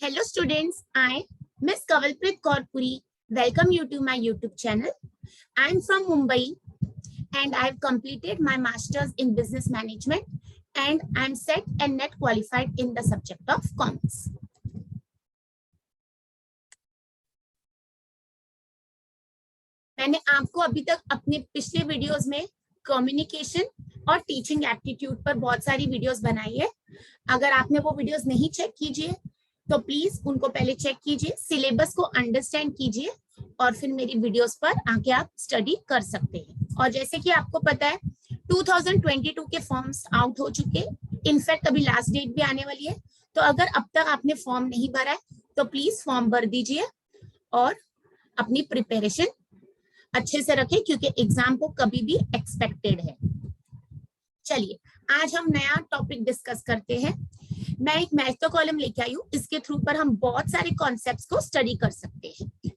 Hello students, I, Miss Kavalpreet Kaurpuri, welcome you to my YouTube channel. I am from Mumbai and I have completed my Masters in Business Management and I am set and net qualified in the subject of Commerce. मैंने आपको अभी तक अपने पिछले videos में communication और teaching aptitude पर बहुत सारी वीडियोस बनाई है। अगर आपने वो वीडियोस नहीं चेक कीजिए तो प्लीज उनको पहले चेक कीजिए, सिलेबस को अंडरस्टैंड कीजिए और फिर मेरी वीडियोस पर आके आप स्टडी कर सकते हैं। और जैसे कि आपको पता है 2022 के फॉर्म्स आउट हो चुके, इनफैक्ट अभी लास्ट डेट भी आने वाली है। तो अगर अब तक आपने फॉर्म नहीं भरा है तो प्लीज फॉर्म भर दीजिए और अपनी प्रिपरेशन अच्छे से रखें क्योंकि एग्जाम को कभी भी एक्सपेक्टेड है। चलिए आज हम नया टॉपिक डिस्कस करते हैं। मैं एक मैथ कॉलम लेके आई हूँ, इसके थ्रू पर हम बहुत सारे कॉन्सेप्ट्स को स्टडी कर सकते हैं।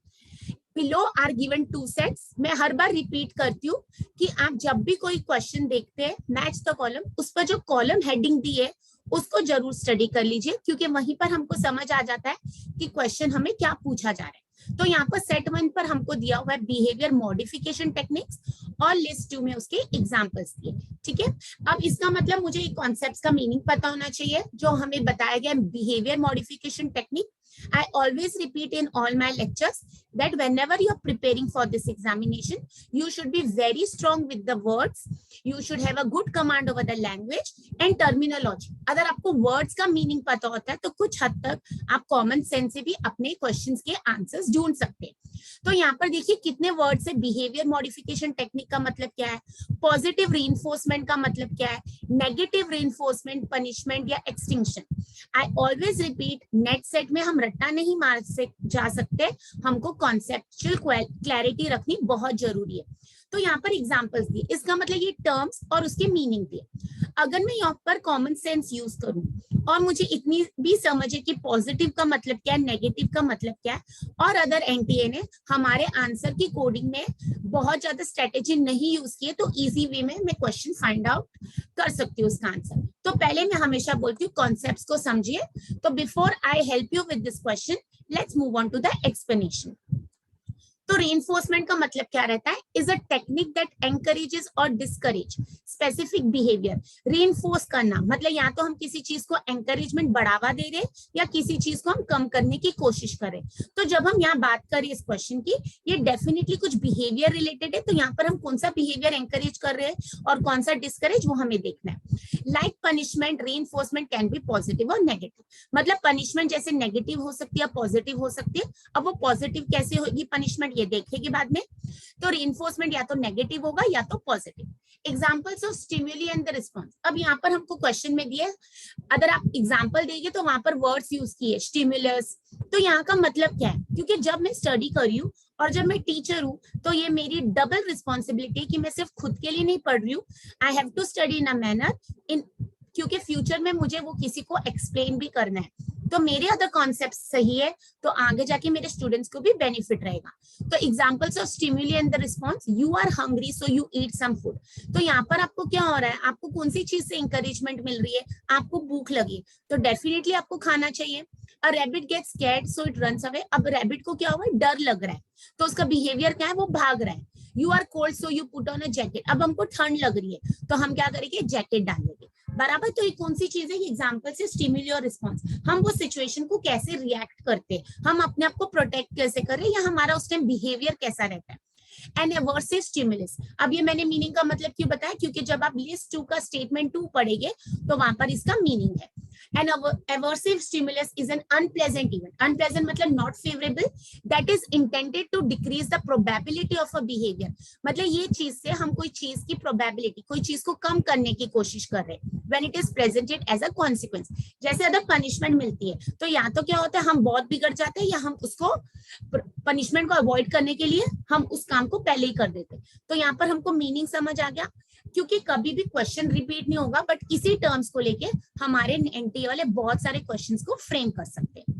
Below are given 2 sets. मैं हर बार रिपीट करती हूँ कि आप जब भी कोई क्वेश्चन देखते हैं मैच द कॉलम, उस पर जो कॉलम हेडिंग दी है उसको जरूर स्टडी कर लीजिए क्योंकि वहीं पर हमको समझ आ जाता है कि क्वेश्चन हमें क्या पूछा जा रहा है। तो यहाँ पर सेट 1 पर हमको दिया हुआ है बिहेवियर मॉडिफिकेशन टेक्निक्स और लिस्ट 2 में उसके एग्जांपल्स दिए। ठीक है, अब इसका मतलब मुझे ये कॉन्सेप्ट्स का मीनिंग पता होना चाहिए जो हमें बताया गया behaviour modification technique. I always repeat in all my lectures that whenever you are preparing for this examination, you should be very strong with the words. You should have a good command over the language and terminology. अगर आपको words का meaning पता होता है तो कुछ हद तक आप common sense से भी अपने questions के answers ढूंढ सकते हैं। तो यहाँ पर देखिए कितने वर्ड्स है। बिहेवियर मॉडिफिकेशन टेक्निक का मतलब क्या है, पॉजिटिव रीइंफोर्समेंट का मतलब क्या है, नेगेटिव रीइंफोर्समेंट, पनिशमेंट या extinction. I always repeat, net set में हम रट्टा नहीं मार जा सकते, हमको कॉन्सेप्चुअल क्लैरिटी रखनी बहुत जरूरी है। तो यहाँ पर एग्जांपल्स दिए, इसका मतलब ये टर्म्स और उसके मीनिंग दिए। अगर मैं यहाँ पर कॉमन सेंस यूज करूं और मुझे इतनी भी समझ है कि पॉजिटिव का मतलब क्या है, नेगेटिव का मतलब क्या है, और अदर एनटीए ने हमारे आंसर की कोडिंग में बहुत ज्यादा स्ट्रेटेजी नहीं यूज की है तो इजी वे में मैं क्वेश्चन फाइंड आउट कर सकती हूँ उसका आंसर। तो पहले मैं हमेशा बोलती हूँ कॉन्सेप्ट्स को समझिए। तो before I help you with this question, let's move on to the explanation. तो रीइंफोर्समेंट का मतलब क्या रहता है, is a technique that encourages और डिस्करेज स्पेसिफिक बिहेवियर। रीइंफोर्स करना मतलब या तो हम किसी चीज को एनकरेजमेंट बढ़ावा दे रहे या किसी चीज को हम कम करने की कोशिश करें। तो जब हम यहाँ बात करें इस क्वेश्चन की, ये डेफिनेटली कुछ बिहेवियर रिलेटेड है। तो यहाँ पर हम कौन सा बिहेवियर एनकरेज कर रहे हैं और कौन सा डिस्करेज, वो हमें देखना है। Like punishment, reinforcement can be positive और नेगेटिव। मतलब पनिशमेंट जैसे नेगेटिव हो सकती है, पॉजिटिव हो सकती है। अब वो पॉजिटिव कैसे होगी पनिशमेंट, ये देखेगी बाद में। तो रीइंफोर्समेंट या तो नेगेटिव होगा या तो positive. Examples of stimuli and the response. अब यहाँ पर हमको क्वेश्चन में दिए, अगर आप एग्जांपल देंगे तो वहां पर वर्ड्स यूज किए स्टिमुलस। तो यहाँ का मतलब क्या है, क्योंकि जब मैं स्टडी कर रही हूँ और जब मैं टीचर हूँ तो ये मेरी डबल रिस्पॉन्सिबिलिटी कि मैं सिर्फ खुद के लिए नहीं पढ़ रही हूँ, I have to study in a manner in, क्योंकि फ्यूचर में मुझे वो किसी को एक्सप्लेन भी करना है। तो मेरे अदर कॉन्सेप्ट सही है तो आगे जाके मेरे स्टूडेंट्स को भी बेनिफिट रहेगा। तो examples of stimuli and the response, you are hungry so you eat some food. तो यहाँ पर आपको क्या हो रहा है, आपको कौन सी चीज से इंकरेजमेंट मिल रही है, आपको भूख लगी तो डेफिनेटली आपको खाना चाहिए। A rabbit gets scared so it runs away. अब रैबिट को क्या हुआ, डर लग रहा है तो उसका बिहेवियर क्या है, वो भाग रहा है। You are cold so you put on a jacket. अब हमको ठंड लग रही है तो हम क्या करेंगे, जैकेट डालेंगे। बराबर, तो ये कौन सी चीज है, ये एग्जांपल से स्टिमुली और रिस्पांस। हम वो सिचुएशन को कैसे रिएक्ट करते हैं, हम अपने आप को प्रोटेक्ट कैसे कर रहे हैं या हमारा उस टाइम बिहेवियर कैसा रहता है। An aversive stimulus. अब ये मैंने मीनिंग का मतलब क्यों बताया, क्योंकि जब आप लिस्ट 2 का स्टेटमेंट 2 पढ़ेंगे तो वहां पर इसका मीनिंग है। An aversive stimulus is an unpleasant event. Unpleasant मतलब not favorable, that is intended to decrease the probability of a behavior. मतलब ये चीज से हम कोई चीज की probability, कोई चीज को कम करने की कोशिश कर रहे हैं। When it is presented as a consequence. जैसे अगर पनिशमेंट मिलती है तो या तो क्या होता है, हम बहुत बिगड़ जाते हैं या हम उसको पनिशमेंट को अवॉइड करने के लिए हम उस काम को पहले ही कर देते हैं। तो यहाँ पर हमको मीनिंग समझ आ गया, क्योंकि कभी भी क्वेश्चन रिपीट नहीं होगा बट इसी टर्म्स को लेके हमारे एनटीए वाले बहुत सारे क्वेश्चंस को फ्रेम कर सकते हैं।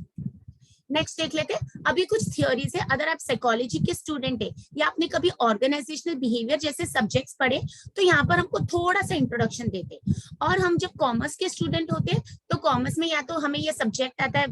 नेक्स्ट देख लेते हैं। अभी कुछ थियोरीज है। अगर आप साइकोलॉजी के स्टूडेंट है या आपने कभी ऑर्गेनाइजेशनल बिहेवियर जैसे सब्जेक्ट्स पढ़े तो यहाँ पर हमको थोड़ा सा इंट्रोडक्शन देते हैं। और हम जब कॉमर्स के स्टूडेंट होते हैं तो कॉमर्स में या तो हमें ये सब्जेक्ट आता है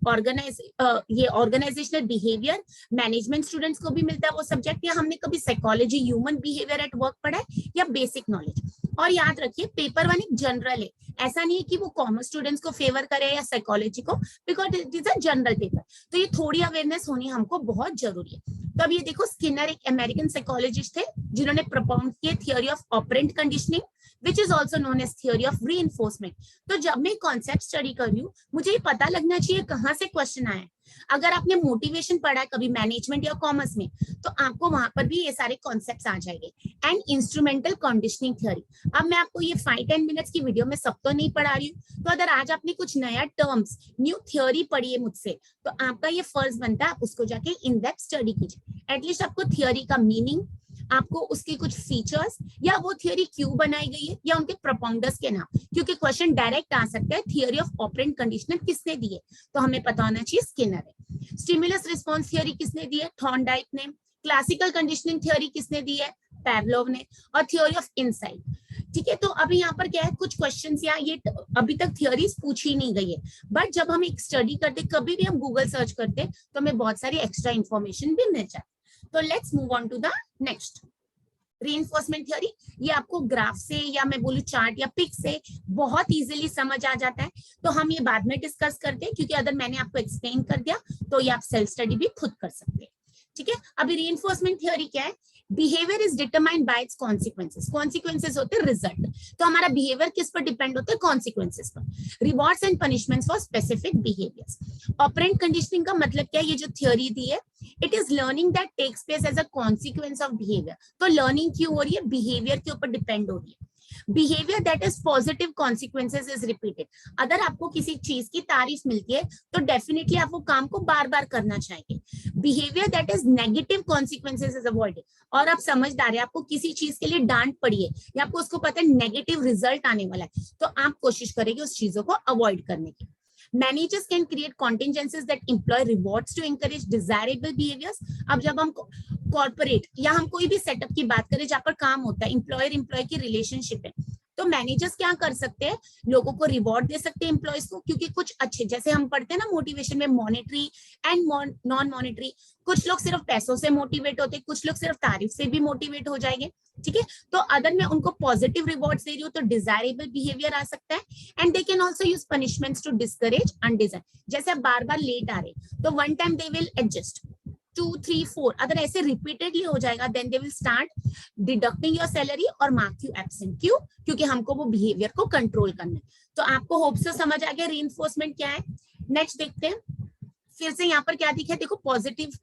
ये ऑर्गेनाइजेशनल बिहेवियर, मैनेजमेंट स्टूडेंट्स को भी मिलता है वो सब्जेक्ट, या हमने कभी psychology human behaviour at work पढ़ा है, या बेसिक नॉलेज। और याद रखिए पेपर 1 एक जनरल है, ऐसा नहीं है कि वो कॉमर्स स्टूडेंट्स को फेवर करे या साइकोलॉजी को, because it is a general paper. तो ये थोड़ी अवेयरनेस होनी हमको बहुत जरूरी है। तो अब ये देखो, स्किनर एक अमेरिकन साइकोलॉजिस्ट थे जिन्होंने प्रोपाउंड किए theory of operant conditioning, which is also known as theory of reinforcement। तो जब मैं कॉन्सेप्ट स्टडी कर रही हूँ, मुझे ये पता लगना चाहिए कहाँ से क्वेश्चन आया है। अगर आपने मोटिवेशन पढ़ा है कभी मैनेजमेंट या कॉमर्स में, तो आपको वहां पर भी ये सारे कॉन्सेप्ट्स आ जाएंगे। एंड इंस्ट्रूमेंटल कंडीशनिंग थ्योरी, अब मैं आपको ये 5-10 मिनट्स की वीडियो में सब तो नहीं पढ़ा रही हूँ, तो अगर आज आपने कुछ नया टर्म्स, न्यू थ्योरी पढ़ी है मुझसे, तो आपका ये फर्ज बनता है आप उसको जाके इन डेप्थ स्टडी कीजिए। एटलीस्ट आपको थ्योरी का मीनिंग, आपको उसके कुछ फीचर्स, या वो थियरी क्यों बनाई गई है, या उनके प्रोपाउंडर्स के नाम, क्योंकि क्वेश्चन डायरेक्ट आ सकता है थियरी ऑफ ऑपरेंट कंडीशनर किसने दी है, तो हमें पता होना चाहिए स्किनर है। स्टिमुलस रिस्पांस थियरी किसने दी है, थॉर्नडाइक ने। क्लासिकल कंडीशनिंग थियरी किसने दी है, पैवलोव ने। और थियरी ऑफ इनसाइट, ठीक है। तो अभी यहाँ पर क्या है, कुछ क्वेश्चंस या ये अभी तक थियरीज पूछी नहीं गई है, बट जब हम एक स्टडी करते, कभी भी हम गूगल सर्च करते, तो हमें बहुत सारी एक्स्ट्रा इंफॉर्मेशन भी मिल जाती। तो let's move on to the next. Reinforcement theory, ये आपको ग्राफ से या मैं बोलूं चार्ट या पिक से बहुत इजीली समझ आ जाता है, तो हम ये बाद में डिस्कस करते हैं, क्योंकि अगर मैंने आपको एक्सप्लेन कर दिया तो ये आप सेल्फ स्टडी भी खुद कर सकते हैं, ठीक है। अभी रीइंफोर्समेंट थ्योरी क्या है, behaviour is determined by it's consequences. Consequences होते हैं रिजल्ट, तो हमारा बिहेवियर किस पर डिपेंड होता है, कॉन्सिक्वेंसेस पर। Rewards and punishments for specific behaviours. Operant conditioning का मतलब क्या है, ये जो थ्योरी दी है, it is learning that takes place as a consequence of behaviour. तो लर्निंग क्यों हो रही है, बिहेवियर के ऊपर डिपेंड हो रही है। Behaviour that is positive consequences is repeated. अगर आपको किसी चीज की तारीफ मिलती है, तो डेफिनेटली आप वो काम को बार बार करना चाहेंगे। Behaviour that is negative consequences is avoided. और आप समझदार है, आपको किसी चीज के लिए डांट पड़ी है, या आपको उसको पता है नेगेटिव रिजल्ट आने वाला है, तो आप कोशिश करेंगे उस चीजों को अवॉइड करने की। Managers can create contingencies that employ rewards to encourage desirable behaviors। अब जब हम कॉर्पोरेट या हम कोई भी सेटअप की बात करें जहां पर काम होता है, एम्प्लॉयर एम्प्लॉय की रिलेशनशिप है, तो मैनेजर्स क्या कर सकते हैं, लोगों को रिवॉर्ड दे सकते हैं एम्प्लॉयज को, क्योंकि कुछ अच्छे, जैसे हम पढ़ते हैं ना मोटिवेशन में, मॉनेटरी एंड नॉन मॉनेटरी। कुछ लोग सिर्फ पैसों से मोटिवेट होते हैं, कुछ लोग सिर्फ तारीफ से भी मोटिवेट हो जाएंगे, ठीक है। तो अगर मैं उनको पॉजिटिव रिवॉर्ड्स दे रही हूँ, तो डिजायरेबल बिहेवियर आ सकता है। And they can also use punishments to discourage undesired. जैसे आप बार बार लेट आ रहे, तो one time they will adjust, 2, 3, 4, अगर ऐसे रिपीटेडली हो जाएगा, then they will start deducting your salary और मार्क यू एब्सेंट। क्यों, क्योंकि हमको वो बिहेवियर को कंट्रोल करना है। तो आपको होप से समझ आ गया रीइंफोर्समेंट क्या है। नेक्स्ट देखते हैं, फिर से यहाँ पर क्या दिखा है, देखो पॉजिटिव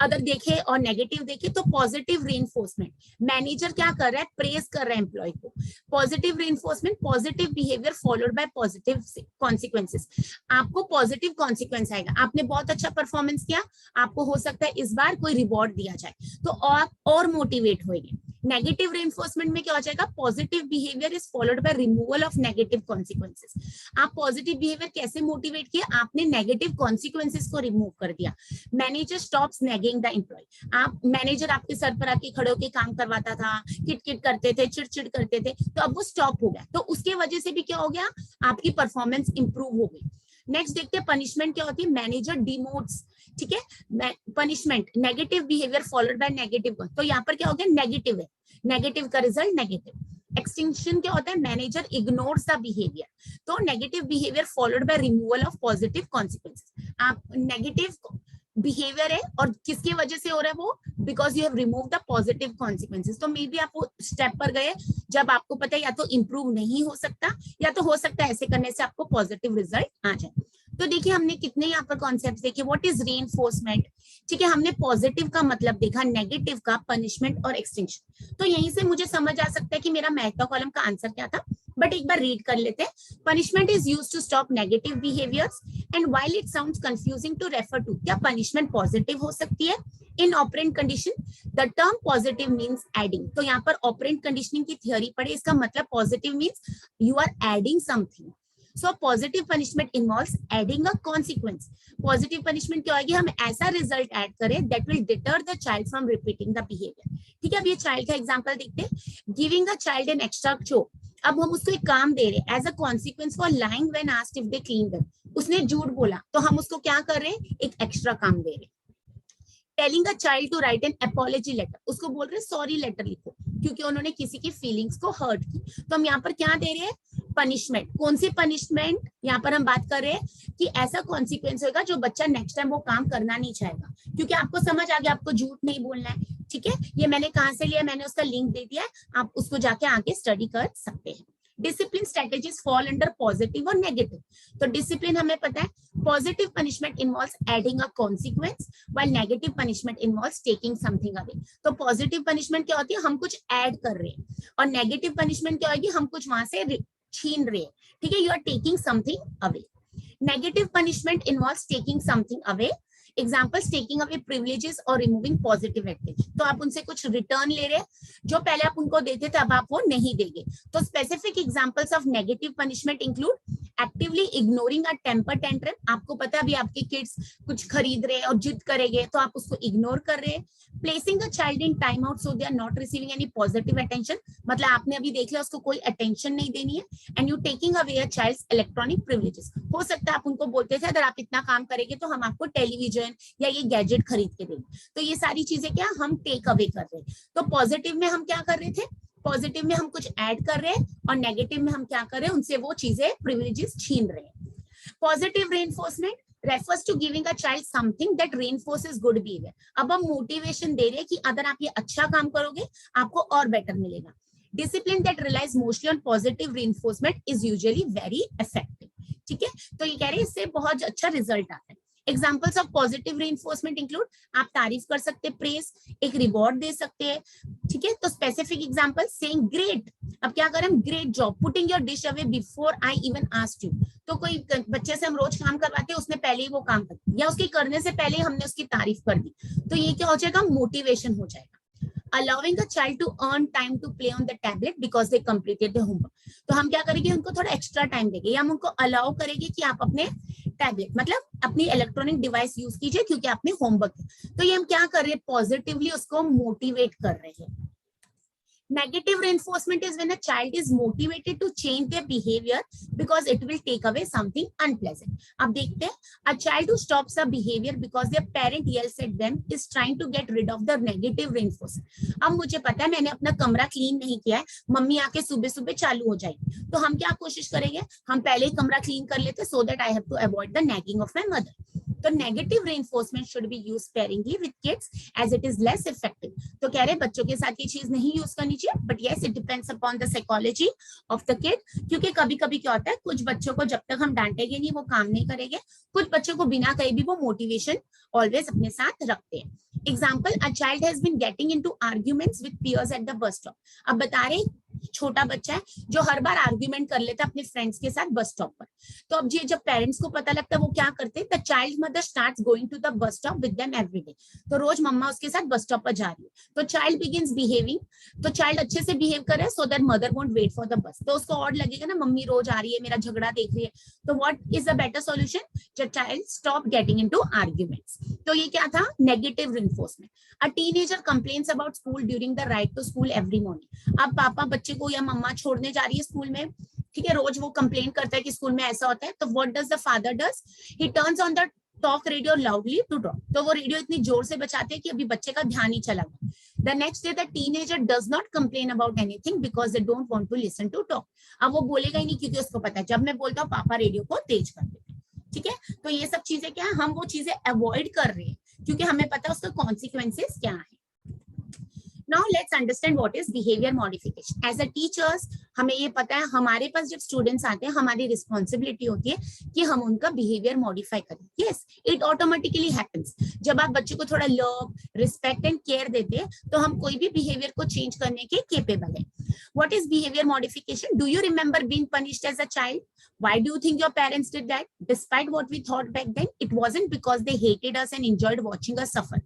अगर देखे और नेगेटिव देखे, तो पॉजिटिव रीइंफोर्समेंट, मैनेजर क्या कर रहा है, प्रेज कर रहा है एम्प्लॉय को। Positive reinforcement, positive behaviour followed by positive consequences. आपको पॉजिटिव कॉन्सिक्वेंस आएगा, आपने बहुत अच्छा परफॉर्मेंस किया, आपको हो सकता है इस बार कोई रिवॉर्ड दिया जाए, तो आप और मोटिवेट होंगे। नेगेटिव रीइंफोर्समेंट में क्या हो जाएगा, positive behaviour is followed by removal of negative consequences. आप पॉजिटिव बिहेवियर कैसे मोटिवेट किया, आपने नेगेटिव कॉन्सिक्वेंसेस को रिमूव कर दिया। Manager stops nagging the employee. आप मैनेजर आपके सर पर आके खड़े होकर काम करवाता था, किट करते थे, चिड़चिड़ करते थे, तो अब वो स्टॉप हो गया, तो उसके वजह से भी क्या हो गया, आपकी परफॉर्मेंस इंप्रूव हो गई। नेक्स्ट देखते हैं पनिशमेंट क्या होती है, मैनेजर डिमोट्स, ठीक है। Punishment, negative behaviour followed by negative, तो यहाँ पर क्या हो गया, नेगेटिव है, नेगेटिव का रिजल्ट नेगेटिव। एक्सटिंक्शन क्या होता है, मैनेजर इग्नोर्स द बिहेवियर, तो negative behaviour followed by removal of positive consequences. आप नेगेटिव बिहेवियर है और किसकी वजह से हो रहा है वो, because you have remove the positive consequences. तो मे बी आप वो स्टेप पर गए जब आपको पता है या तो इंप्रूव नहीं हो सकता, या तो हो सकता है ऐसे करने से आपको पॉजिटिव रिजल्ट आ जाए। तो देखिए हमने कितने यहाँ पर कॉन्सेप्ट देखे, व्हाट इज रीइंफोर्समेंट, ठीक है। हमने पॉजिटिव का मतलब देखा, नेगेटिव का, पनिशमेंट और एक्सटिंक्शन। तो यहीं से मुझे समझ आ सकता है कि मेरा मैथ का कॉलम का आंसर क्या था, बट एक बार रीड कर लेते हैं। Punishment is used to stop negative behaviours and while it sounds confusing to refer to, क्या पनिशमेंट पॉजिटिव हो सकती है in operant condition, the term positive means adding. तो यहाँ पर ऑपरेंट कंडीशनिंग की थ्योरी पढ़े, इसका मतलब positive means you are adding something. So positive punishment involves adding a consequence. Positive punishment क्या होगी, हम ऐसा रिजल्ट ऐड करें that will deter the child from repeating the behavior। ठीक है, अब ये चाइल्ड का एग्जांपल देखते हैं। Giving a child an extra chore, अब हम उसको एक काम दे रहे हैं as a consequence for lying when asked if they clean them, उसने झूठ बोला तो हम उसको क्या कर रहे हैं, एक एक्स्ट्रा काम दे रहे हैं। Telling a child to write an apology letter, उसको बोल रहे सॉरी लेटर लिखो क्योंकि उन्होंने किसी की फीलिंग्स को हर्ट की। तो हम यहाँ पर क्या दे रहे हैं, पनिशमेंट। कौन सी पनिशमेंट, यहाँ पर हम बात कर रहे हैं कि ऐसा कॉन्सिक्वेंस होगा जो बच्चा नेक्स्ट टाइम वो काम करना नहीं चाहेगा, क्योंकि आपको समझ आ गया आपको झूठ नहीं बोलना है। ठीक है, ये मैंने कहाँ से लिया, मैंने उसका लिंक दे दिया है, आप उसको जाके आगे स्टडी कर सकते हैं। Discipline strategies fall under positive और नेगेटिव। तो डिसिप्लिन हमें पता है, positive punishment involves adding a consequence while negative punishment involves taking something away। तो पॉजिटिव पनिशमेंट क्या होती है, हम कुछ ऐड कर रहे हैं, और नेगेटिव पनिशमेंट क्या होगी, हम कुछ वहां से छीन रहे हैं। ठीक है, you are taking something away. Negative punishment involves taking something away. Examples, taking away privileges और रिमूविंग पॉजिटिव एडवांटेज। तो आप उनसे कुछ रिटर्न ले रहे हैं, जो पहले आप उनको देते थे अब आप वो नहीं देंगे। तो specific examples of negative punishment include actively ignoring a temper tantrum. आपको पता है अभी आपके किड्स कुछ खरीद रहे हैं और जिद करेंगे तो आप उसको इग्नोर कर रहे हैं। Placing a child in time out so they are not receiving any positive attention, मतलब आपने अभी देख लिया उसको कोई अटेंशन नहीं देनी है। And you taking away a child's electronic privileges. हो सकता है आप उनको बोलते थे अगर आप इतना काम करेंगे तो हम आपको टेलीविजन या ये गैजेट खरीद के देंगे। तो ये सारी चीजें क्या हम टेक अवे कर रहे हैं। तो पॉजिटिव में हम क्या कर रहे थे, पॉजिटिव में हम कुछ ऐड कर रहे हैं, और नेगेटिव में हम क्या कर रहे हैं, उनसे वो चीजें प्रिविलेजेस छीन रहे हैं। Positive reinforcement refers to giving a child something that reinforces good behavior। अब हम मोटिवेशन दे रहे हैं कि अगर आप ये अच्छा काम करोगे आपको और बेटर मिलेगा। Discipline that relies mostly on positive reinforcement is usually very effective. ठीक है, तो ये कह रहे हैं इससे बहुत अच्छा रिजल्ट आता है। Examples of positive reinforcement include, आप तारीफ कर सकते हैं, प्रेज, एक रिवॉर्ड दे सकते हैं। ठीक है, तो स्पेसिफिक एग्जांपल, सेइंग ग्रेट, अब क्या करें, great job, putting your dish away before I even asked you. तो कोई बच्चे से हम रोज काम करवाते हैं, उसने पहले ही वो काम कर दिया, या उसके करने से पहले हमने उसकी तारीफ कर दी, तो ये क्या हो जाएगा, मोटिवेशन हो जाएगा। allowing a child to earn time to play on the tablet because they completed the homework। तो हम क्या करेंगे, उनको थोड़ा एक्स्ट्रा टाइम देंगे, या हम उनको अलाउ करेंगे कि आप अपने टैबलेट मतलब अपनी इलेक्ट्रॉनिक डिवाइस यूज कीजिए क्योंकि आपने होमवर्क है। तो ये हम क्या कर रहे हैं, पॉजिटिवली उसको मोटिवेट कर रहे हैं। Negative reinforcement is when a child is motivated to change their behavior because it will take away something unpleasant। अब देखते हैं, a child who stops a behavior because their parent yells at them is trying to get rid of the negative reinforcement। अब मुझे पता है मैंने अपना कमरा क्लीन नहीं किया है, मम्मी आके सुबह सुबह चालू हो जाएगी, तो हम क्या कोशिश करेंगे, हम पहले ही कमरा क्लीन कर लेते so that I have to avoid the nagging of my mother। तो negative reinforcement should be use sparingly with kids as it is less effective. तो कह रहे हैं बच्चों के साथ ये चीज नहीं यूज करनी चाहिए, but yes it depends upon the psychology of the kid, क्योंकि कभी कभी क्या होता है, कुछ बच्चों को जब तक हम डांटेंगे नहीं वो काम नहीं करेंगे, कुछ बच्चों को बिना कहीं भी वो मोटिवेशन ऑलवेज अपने साथ रखते हैं। Example, a child has been getting into arguments with peers at the bus stop. अब बता रहे छोटा बच्चा है जो हर बार आर्ग्यूमेंट कर लेता है अपने फ्रेंड्स के साथ बस स्टॉप पर। तो अब ये जब पेरेंट्स को पता लगता है वो क्या करते हैं, the child mother starts going to the bus stop with them every day. तो रोज मम्मा उसके साथ बस स्टॉप पर जा रही है, तो चाइल्ड बिगिंस बिहेविंग, तो चाइल्ड अच्छे से बिहेव करे so that mother won't wait for the bus. तो उसको और लगेगा ना मम्मी रोज आ रही है, मेरा झगड़ा देख रही है, तो what is a better solution, जब child stop getting into arguments. तो ये क्या था, negative reinforcement. A teenager complains about school during the ride to school every morning. अब पापा बच्चे को या मम्मा छोड़ने जा रही है स्कूल में, ठीक है, रोज वो कंप्लेन करता है कि स्कूल में ऐसा होता है, तो what does the father does, he turns on the talk radio loudly to talk. तो वो रेडियो इतनी जोर से बचाते हैं कि अभी बच्चे का ध्यान ही चला गया। The next day the teenager does not complain about anything because they don't want to listen to talk. अब वो बोलेगा ही नहीं क्योंकि उसको पता है जब मैं बोलता हूँ पापा रेडियो को तेज कर देते हैं। ठीक है, तो ये सब चीजें क्या है, हम वो चीजें अवॉइड कर रहे हैं क्योंकि हमें पता है उसका कॉन्सिक्वेंसेस क्या है। Now let's understand what is behavior modification. As a teachers, हमें ये पता है हमारे पास जब स्टूडेंट्स आते हैं हमारी रिस्पॉन्सिबिलिटी होती है कि हम उनका बिहेवियर मॉडिफाई करें। Yes, it automatically happens. जब आप बच्चे को थोड़ा लव, रिस्पेक्ट एंड केयर देते हैं तो हम कोई भी बिहेवियर को चेंज करने के केपेबल है। What is behavior modification? Do you remember being punished as a child? Why do you think your parents did that? Despite what we thought back then, it wasn't because they hated us and enjoyed watching us suffer.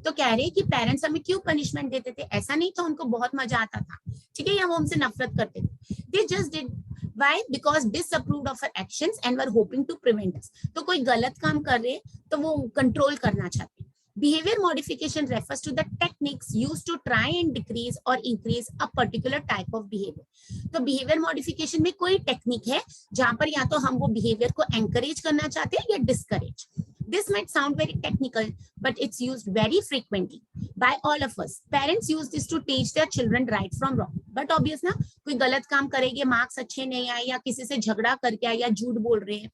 तो कह रहे हैं कि parents हमें क्यों punishment देते थे, ऐसा नहीं था उनको बहुत मजा आता था, ठीक है, या वो हमसे नफरत करते थे। They just did why? Because disapproved of our actions and were hoping to prevent us। तो कोई गलत काम कर रहे हैं तो वो कंट्रोल करना चाहते हैं। Behavior modification refers to the techniques used to try and decrease or increase a particular type of behavior. तो behavior modification में कोई टेक्निक है जहां पर या तो हम वो behavior को encourage करना चाहते हैं या discourage. This might sound very technical, but it's used very frequently by all of us. Parents use this to teach their children right from wrong. But obvious ना, कोई गलत काम करेंगे, मार्क्स अच्छे नहीं आए या किसी से झगड़ा करके आए या झूठ बोल रहे हैं.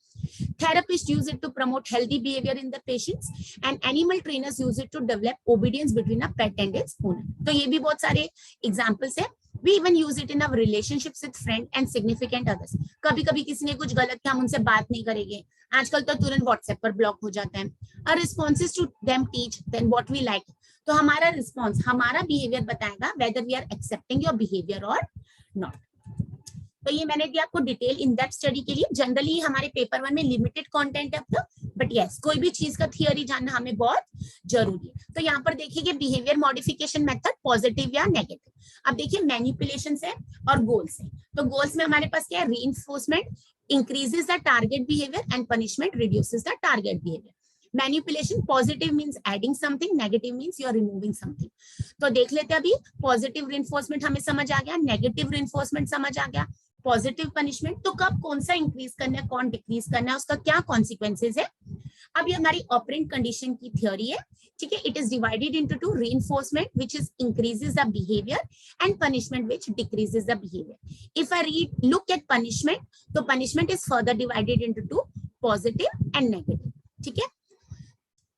Therapists use it to promote healthy behavior in the patients, and animal trainers use it to develop obedience between a pet and its owner. तो ये भी बहुत सारे examples हैं. We even use it in our relationships with friends and significant others. कभी कभी किसी ने कुछ गलत किया, हम उनसे बात नहीं करेंगे. आजकल तो तुरंत व्हाट्सएप पर ब्लॉक हो जाते हैं. Our responses to them teach then what we like. तो हमारा रिस्पॉन्स, हमारा बिहेवियर बताएगा whether we are accepting your behavior or not. तो ये मैंने दिया आपको डिटेल इन डेप्थ स्टडी के लिए. जनरली हमारे पेपर 1 में लिमिटेड कंटेंट है अब, बट यस कोई भी चीज का थियरी जानना हमें बहुत जरूरी है. तो यहाँ पर देखिए बिहेवियर मॉडिफिकेशन मेथड पॉजिटिव या नेगेटिव. अब देखिए मैनिपुलेशन है और गोल्स है. तो गोल्स में हमारे पास क्या है, reinforcement increases the target behavior and punishment reduces the target behavior. Manipulation positive means adding something, negative means you are removing something. तो देख लेते हैं अभी. पॉजिटिव रिइंफोर्समेंट हमें समझ आ गया, नेगेटिव रिइंफोर्समेंट समझ आ गया, पॉजिटिव पनिशमेंट. तो कब कौन सा इंक्रीज करना है, कौन डिक्रीज करना है, उसका क्या कॉन्सिक्वेंसेज है. अब ये हमारी ऑपरेंट कंडीशन की थ्योरी है. ठीक है, it is divided into two, reinforcement which is increases the behavior and punishment which decreases the behavior. If I look at punishment, तो punishment is further divided into two, positive and negative. ठीक है.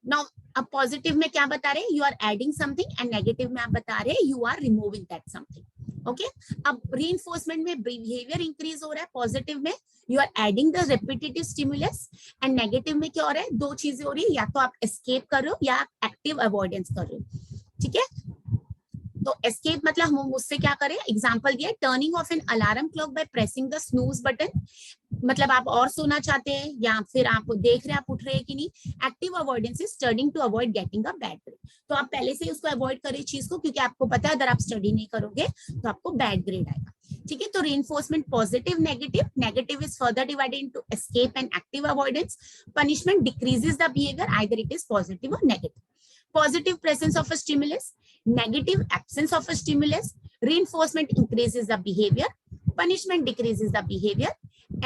Now अब positive में क्या बता रहे हैं, you are adding something, and negative में आप बता रहे हैं you are removing that something. Okay. अब रीइंफोर्समेंट में बिहेवियर इंक्रीज हो रहा है, पॉजिटिव में you are adding the repetitive stimulus, and negative में क्या हो रहा है, दो चीजें हो रही है, या तो आप एस्केप कर रहे हो या एक्टिव अवॉइडेंस कर रहे हो. ठीक है. तो एस्केप मतलब हम उससे क्या करें, एग्जांपल दिया, turning of an alarm clock by pressing the snooze button. मतलब आप और सोना चाहते हैं या फिर आप देख रहे हैं आप उठ रहे हैं कि नहीं. Active avoidance is studying to avoid getting a bad grade. तो आप पहले से उसको अवॉइड करें चीज को, क्योंकि आपको पता है अगर आप स्टडी नहीं करोगे तो आपको बैड ग्रेड आएगा. ठीक है. तो reinforcement positive, negative. Negative is further divided into escape and active avoidance. Punishment decreases the behaviour, either it is positive और negative. Positive presence of a stimulus, negative absence of a stimulus. Reinforcement increases the behavior, punishment decreases the behavior,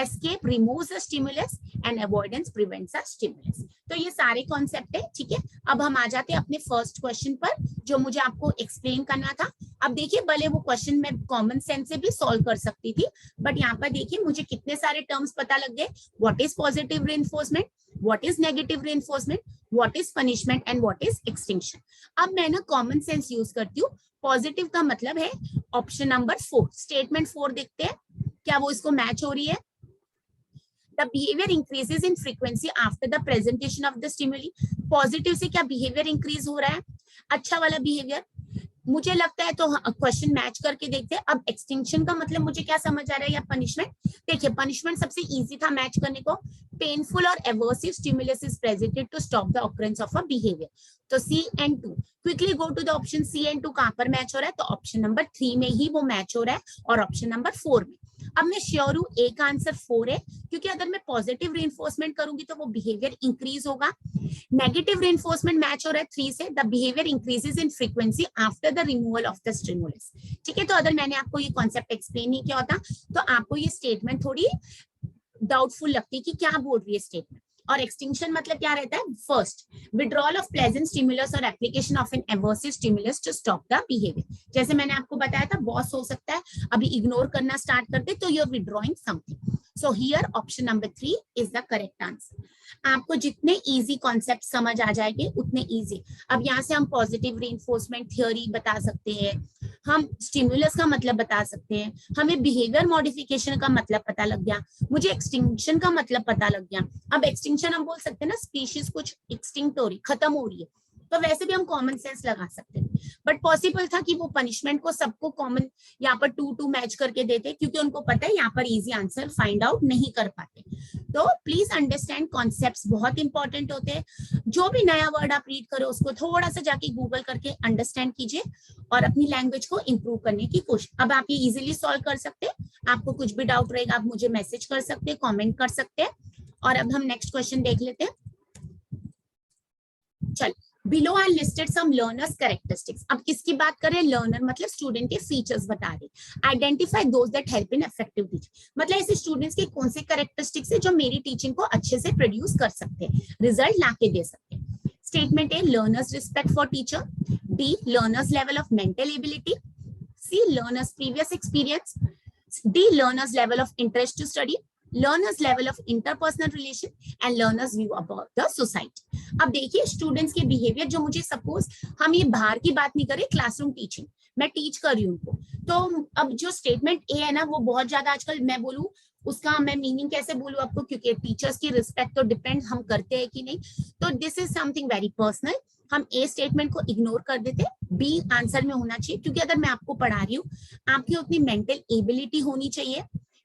escape removes the stimulus, and avoidance prevents the stimulus. तो ये सारे concept है. ठीक है. अब हम आ जाते हैं अपने फर्स्ट क्वेश्चन पर जो मुझे आपको एक्सप्लेन करना था. अब देखिए भले वो क्वेश्चन मैं कॉमन सेंस से भी सॉल्व कर सकती थी, बट यहाँ पर देखिए मुझे कितने सारे टर्म्स पता लग गए. What is positive reinforcement, what is negative reinforcement, what is punishment and what is extinction. अब मैं ना कॉमन सेंस यूज करती हूँ. पॉजिटिव का मतलब है ऑप्शन नंबर 4, स्टेटमेंट 4 देखते हैं क्या वो इसको मैच हो रही है. The behavior increases in frequency after the presentation of the stimuli. Positive से क्या बिहेवियर इंक्रीज हो रहा है, अच्छा वाला बिहेवियर. मुझे लगता है तो क्वेश्चन मैच करके देखते हैं. अब एक्सटिंक्शन का मतलब मुझे क्या समझ आ रहा है, या पनिशमेंट. देखिए पनिशमेंट सबसे इजी था मैच करने को. पेनफुल और aversive stimulus is presented to stop the occurrence of a behaviour. तो C and 2. Quickly go to the option C and 2. कहां पर मैच हो रहा है, तो ऑप्शन नंबर 3 में ही वो मैच हो रहा है और ऑप्शन नंबर 4 में. अब मैं श्योर हूं ए का आंसर 4 है, क्योंकि अगर मैं पॉजिटिव रीइंफोर्समेंट करूंगी तो वो बिहेवियर इंक्रीज होगा. नेगेटिव रीइंफोर्समेंट मैच हो रहा है 3 से. The behaviour increases in frequency after the removal of the stimulus. ठीक है. तो अगर मैंने आपको ये कॉन्सेप्ट एक्सप्लेन नहीं किया होता तो आपको ये स्टेटमेंट थोड़ी डाउटफुल लगती है कि क्या बोल रही है स्टेटमेंट. और एक्सटिंक्शन मतलब क्या रहता है, first withdrawal of pleasant stimulus और application of an aversive stimulus to stop the behaviour. जैसे मैंने आपको बताया था बॉस हो सकता है अभी इग्नोर करना स्टार्ट कर दे, तो you are withdrawing something. So here option number 3 is the correct answer. आपको जितने इजी कॉन्सेप्ट समझ आ जाएंगे उतने इजी. अब यहाँ से हम पॉजिटिव रीइंफोर्समेंट थ्योरी बता सकते हैं, हम स्टिमुलस का मतलब बता सकते हैं, हमें बिहेवियर मॉडिफिकेशन का मतलब पता लग गया, मुझे एक्सटिंक्शन का मतलब पता लग गया. अब एक्सटिंक्शन हम बोल सकते हैं ना, स्पीशीज कुछ एक्सटिंक्ट हो रही, खत्म हो रही है, तो वैसे भी हम कॉमन सेंस लगा सकते हैं. बट पॉसिबल था कि वो पनिशमेंट को सबको कॉमन यहाँ पर 2-2 मैच करके देते, क्योंकि उनको पता है यहाँ पर इजी आंसर फाइंड आउट नहीं कर पाते. तो प्लीज अंडरस्टैंड, कॉन्सेप्ट्स बहुत इंपॉर्टेंट होते हैं. जो भी नया वर्ड आप रीड करो उसको थोड़ा सा जाके गूगल करके अंडरस्टैंड कीजिए और अपनी लैंग्वेज को इंप्रूव करने की कोशिश. अब आप ये इजीली सॉल्व कर सकते हैं. आपको कुछ भी डाउट रहेगा आप मुझे मैसेज कर सकते हैं, कॉमेंट कर सकते हैं. और अब हम नेक्स्ट क्वेश्चन देख लेते हैं. चल below I listed some learners characteristics. अब किसकी बात करें? लर्नर मतलब स्टूडेंट के फीचर्स बता रहे। Identify those that help in effective teaching, मतलब ऐसे स्टूडेंट्स के कौन से कैरेक्टरिस्टिक्स है जो मेरी टीचिंग को अच्छे से प्रोड्यूस कर सकते हैं, रिजल्ट ला के दे सकते हैं। Statement A, learners respect for teacher. B, learners level of mental ability. C, learners previous experience. D, learners level of interest to study. Learners level of interpersonal relation and learners view about the society. अब देखिए students के behaviour, जो मुझे suppose हम ये बाहर की बात नहीं करें, क्लासरूम टीचिंग मैं टीच कर रही हूँ उनको, तो अब जो स्टेटमेंट ए है ना वो बहुत ज्यादा आजकल मैं बोलूँ उसका मैं मीनिंग कैसे बोलूँ आपको, क्योंकि टीचर्स की रिस्पेक्ट तो डिपेंड हम करते हैं कि नहीं, तो this is something very personal. हम ए स्टेटमेंट को इग्नोर कर देते, बी आंसर में होना चाहिए, क्योंकि अगर मैं आपको पढ़ा रही हूँ आपकी उतनी मेंटल एबिलिटी होनी चाहिए।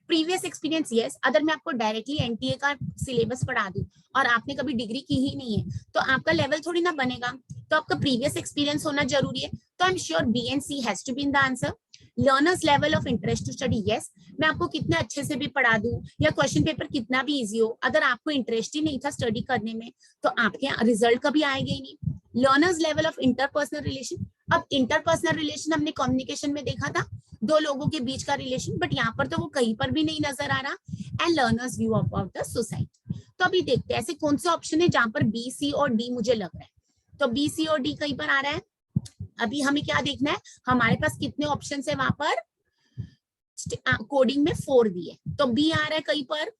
प्रीवियस एक्सपीरियंस यस, अगर मैं आपको डायरेक्टली एनटीए का सिलेबस पढ़ा दूं और आपने कभी डिग्री की ही नहीं है तो आपका लेवल थोड़ी ना बनेगा, तो आपका प्रीवियस एक्सपीरियंस होना जरूरी है। तो I am sure B and C has to be in the answer. Learners level of interest to study, yes मैं आपको कितने अच्छे से भी पढ़ा दूं या क्वेश्चन पेपर कितना भी इजी हो, अगर आपको इंटरेस्ट ही नहीं था स्टडी करने में तो आपके रिजल्ट कभी आएगा ही नहीं। Learners level of interpersonal relation, अब इंटरपर्सनल रिलेशन हमने कम्युनिकेशन में देखा था, दो लोगों के बीच का रिलेशन, बट यहाँ पर तो वो कहीं पर भी नहीं नजर आ रहा। And learners view about the society, तो अभी देखते हैं ऐसे कौन से ऑप्शन है जहां पर बी, सी और डी मुझे लग रहा है, तो बी, सी और डी कहीं पर आ रहा है। अभी हमें क्या देखना है, हमारे पास कितने ऑप्शन है वहां पर, कोडिंग में 4 दिए, तो बी आ रहा है कहीं पर,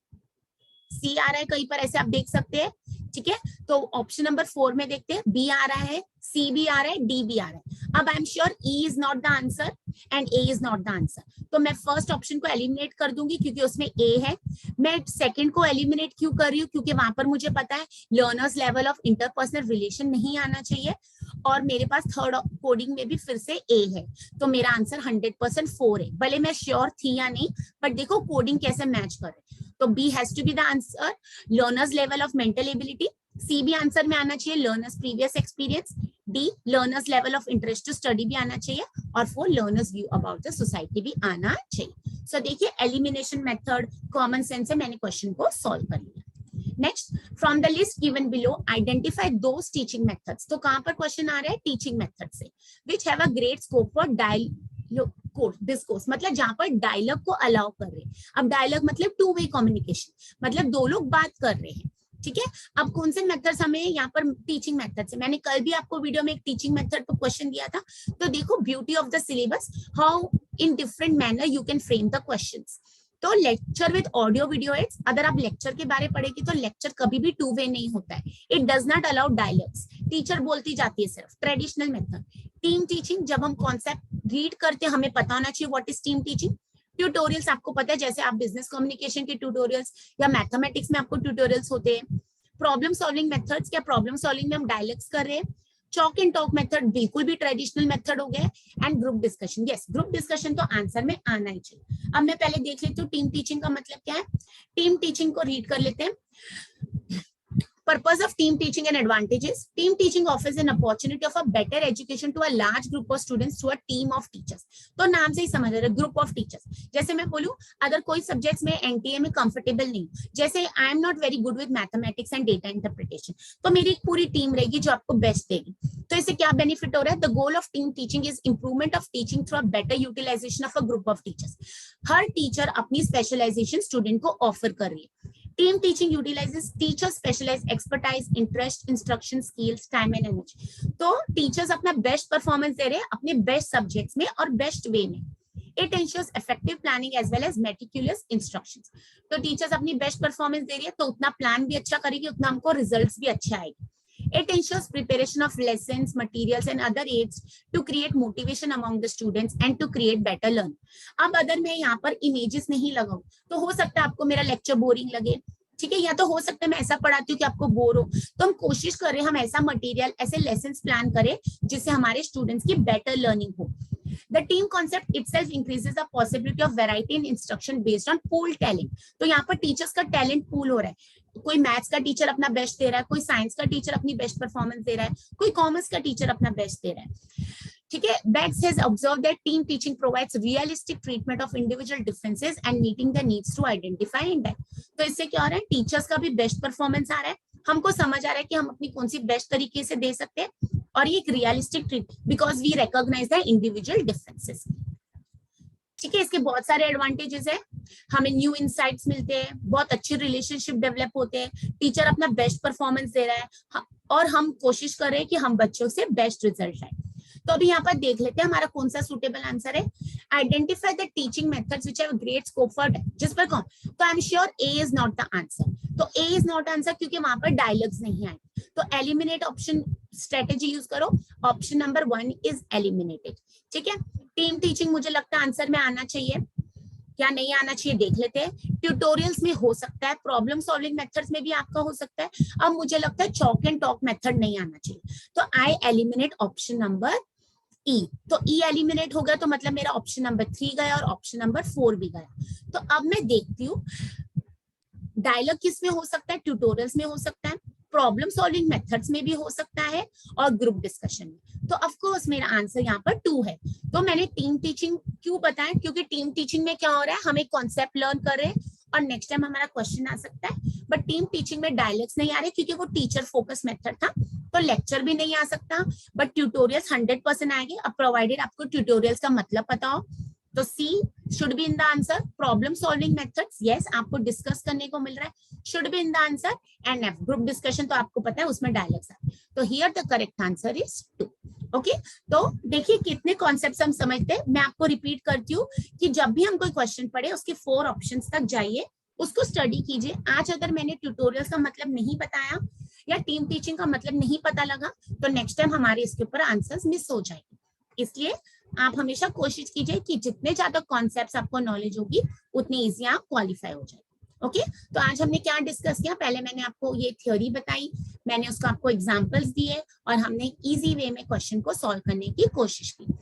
सी आ रहा है कहीं पर, ऐसे आप देख सकते हैं। ठीक है, तो ऑप्शन नंबर 4 में देखते हैं, बी आ रहा है, सी भी आ रहा है, डी भी आ रहा है। अब आई am sure E is not the answer and A is not the answer, तो मैं फर्स्ट ऑप्शन को एलिमिनेट कर दूंगी क्योंकि उसमें ए है। मैं सेकंड को एलिमिनेट क्यों कर रही हूँ, क्योंकि वहां पर मुझे पता है learners level of interpersonal relation नहीं आना चाहिए, और मेरे पास थर्ड कोडिंग में भी फिर से ए है, तो मेरा आंसर 100% 4 है। भले मैं श्योर थी या नहीं, बट देखो कोडिंग कैसे मैच कर रहे, तो B has to be the answer, learners level of mental ability. C भी आंसर में आना चाहिए, learners previous experience. D, learners level of interest to study भी आना चाहिए, और 4, learners view about the society भी आना चाहिए। सो देखिए एलिमिनेशन मेथड कॉमन सेंस से मैंने क्वेश्चन को सॉल्व कर लिया। Next, from the list given below identify those teaching methods, तो कहां पर क्वेश्चन आ रहा है, टीचिंग मेथड से, which have a great scope for dialogue discourse, मतलब जहां पर डायलॉग को अलाउ कर रहे हैं। अब डायलॉग मतलब 2 वे कम्युनिकेशन, मतलब दो लोग बात कर रहे हैं। ठीक है, अब कौन से मेथड्स हमें यहाँ पर टीचिंग मेथड से, मैंने कल भी आपको वीडियो में एक टीचिंग मेथड पर क्वेश्चन दिया था, तो देखो beauty of the syllabus, how in different manner you can frame the questions. तो lecture with audio video aids, अगर आप लेक्चर के बारे पढ़ेगी तो लेक्चर कभी भी 2 वे नहीं होता है, it does not allow dialogues, teacher बोलती जाती है सिर्फ। ट्रेडिशनल मेथड, टीम टीचिंग, जब हम कॉन्सेप्ट रीड करते हैं हमें पता होना चाहिए what is team teaching. Tutorials आपको पता है, जैसे आप बिजनेस कम्युनिकेशन के ट्यूटोरियल्स या मैथमेटिक्स में आपको ट्यूटोरियल्स होते हैं। प्रॉब्लम सॉल्विंग मेथड्स, क्या प्रॉब्लम सॉल्विंग में हम डायलॉग्स कर रहे हैं। चॉक एंड टॉक मेथड बिल्कुल भी ट्रेडिशनल मेथड हो गया। And group discussion, yes group discussion तो आंसर में आना ही चाहिए। अब मैं पहले देख लेती हूँ टीम टीचिंग का मतलब क्या है। टीम टीचिंग को रीड कर लेते हैं। Purpose of team teaching and advantages. Team teaching offers an opportunity of a better education to a large group of students through a team of teachers. तो नाम से ही समझ रहे, ग्रुप ऑफ टीचर्स। जैसे मैं बोलूं अगर कोई सब्जेक्ट्स में एनटीए में कंफर्टेबल नहीं, जैसे I am not very good with mathematics and data interpretation, तो मेरी एक पूरी टीम रहेगी जो आपको बेस्ट देगी। तो इससे क्या बेनिफिट हो रहा है, the goal of team teaching is improvement of teaching through a better utilisation of a group of teachers. हर टीचर अपनी स्पेशलाइजेशन स्टूडेंट को ऑफर कर रही है। Team teaching utilizes teachers' specialized expertise, interest, instruction skills, time and energy. तो teachers अपना best performance दे रहे हैं अपने best subjects में और best way में. It ensures effective planning as well as meticulous instructions. तो teachers अपनी best performance दे रही है तो उतना plan भी अच्छा करेगी, उतना हमको results भी अच्छे आएंगे. It ensures preparation of lessons, materials and other aids to create motivation among the students and to create better learning. अब अगर मैं यहाँ पर images नहीं लगाऊं तो हो सकता है आपको मेरा लेक्चर बोरिंग लगे, ठीक है, या तो हो सकता है मैं ऐसा पढ़ाती हूँ कि आपको बोर हो। तो हम कोशिश कर रहे हैं हम ऐसा मटेरियल, ऐसे लेसन्स प्लान करें जिससे हमारे स्टूडेंट्स की बेटर लर्निंग हो। The team concept itself increases the possibility of variety in instruction based on pool talent. तो यहाँ पर टीचर्स का टैलेंट पूल हो रहा है, कोई मैथ्स का टीचर अपना बेस्ट दे रहा है, कोई साइंस का टीचर अपनी बेस्ट परफॉर्मेंस दे रहा है, कोई कॉमर्स का टीचर अपना बेस्ट दे रहा है। ठीक है, Beggs has observed that team teaching provides realistic treatment of individual differences and meeting the needs to identify and adapt. तो इससे क्या हो रहा है, टीचर्स का भी बेस्ट परफॉर्मेंस आ रहा है, हमको समझ आ रहा है कि हम अपनी कौन सी बेस्ट तरीके से दे सकते हैं और ये एक realistic treat because we recognise the individual differences. ठीक है, इसके बहुत सारे एडवांटेजेस है, हमें न्यू इंसाइट्स मिलते हैं, बहुत अच्छे रिलेशनशिप डेवलप होते हैं, टीचर अपना बेस्ट परफॉर्मेंस दे रहा है और हम कोशिश कर रहे हैं कि हम बच्चों से बेस्ट रिजल्ट लाए। तो अभी यहाँ पर देख लेते हैं हमारा कौन सा सुटेबल आंसर है। Identify the teaching methods which have great scope for, जिस पर कौन, तो I am sure A is not the answer. तो ए इज नॉट आंसर क्योंकि वहां पर डायलॉग्स नहीं आए, तो एलिमिनेट ऑप्शन स्ट्रेटेजी यूज करो, ऑप्शन नंबर 1 इज एलिमिनेटेड। ठीक है, टीम टीचिंग मुझे लगता है आंसर में आना चाहिए, क्या नहीं आना चाहिए देख लेते हैं। ट्यूटोरियल्स में हो सकता है, प्रॉब्लम सॉल्विंग मेथड्स में भी आपका हो सकता है। अब मुझे लगता है चॉक एंड टॉक मेथड नहीं आना चाहिए, तो आई एलिमिनेट ऑप्शन नंबर ई। तो ई एलिमिनेट हो गया तो मतलब मेरा ऑप्शन नंबर 3 गया और ऑप्शन नंबर 4 भी गया। तो अब मैं देखती हूँ डायलॉग किस में हो सकता है, ट्यूटोरियल्स में हो सकता है, प्रॉब्लम सॉल्विंग मेथड्स में भी हो सकता है और ग्रुप डिस्कशन में। तो ऑफ कोर्स मेरा आंसर यहाँ पर 2 है। तो मैंने टीम टीचिंग क्यों बताया, क्योंकि टीम टीचिंग में क्या हो रहा है, हम एक कॉन्सेप्ट लर्न कर रहे हैं और नेक्स्ट टाइम हमारा क्वेश्चन आ सकता है, बट टीम टीचिंग में डायलॉग्स नहीं आ रहे क्योंकि वो टीचर फोकस मेथड था, तो लेक्चर भी नहीं आ सकता, बट ट्यूटोरियल्स 100% आएंगे, अब प्रोवाइडेड आपको ट्यूटोरियल्स का मतलब पता हो। तो C should be in the answer. Problem solving methods, yes आपको डिस्कस करने को मिल रहा है, should be in the answer. And F group discussion तो आपको पता है उसमें डायलॉग्स है, तो here the correct answer is 2। Okay, तो देखिए कितने कॉन्सेप्ट्स हम समझते हैं। मैं आपको रिपीट करती हूँ कि जब भी हम कोई क्वेश्चन पढ़े उसके 4 ऑप्शंस तक जाइए, उसको स्टडी कीजिए। आज अगर मैंने ट्यूटोरियल्स का मतलब नहीं बताया या टीम टीचिंग का मतलब नहीं पता लगा तो नेक्स्ट टाइम हमारे इसके ऊपर आंसर्स मिस हो जाएंगे। इसलिए आप हमेशा कोशिश कीजिए कि जितने ज्यादा कॉन्सेप्ट्स आपको नॉलेज होगी उतनी इजी आप क्वालिफाई हो जाए। ओके, तो आज हमने क्या डिस्कस किया, पहले मैंने आपको ये थ्योरी बताई, मैंने उसको आपको एग्जांपल्स दिए और हमने इजी वे में क्वेश्चन को सॉल्व करने की कोशिश की।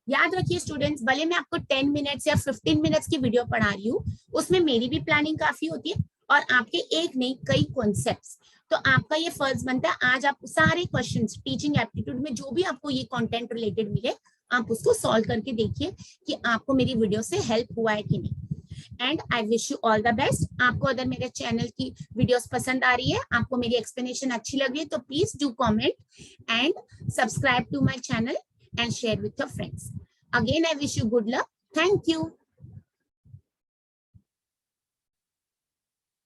याद रखिए स्टूडेंट्स, भले मैं आपको 10 मिनट्स या 15 मिनट्स की वीडियो पढ़ा रही हूँ, उसमें मेरी भी प्लानिंग काफी होती है और आपके एक नहीं कई कॉन्सेप्ट्स। तो आपका ये फर्ज बनता है आज आप सारे क्वेश्चंस टीचिंग एप्टीट्यूड में जो भी आपको ये कंटेंट रिलेटेड मिले आप उसको सॉल्व करके देखिए कि आपको मेरी वीडियो से हेल्प हुआ है कि नहीं। And I wish you all the best. आपको अगर मेरे चैनल की वीडियोस पसंद आ रही है, आपको मेरी एक्सप्लेनेशन अच्छी लगी है, तो please do comment and subscribe to my channel and share with your friends. Again, I wish you good luck. Thank you.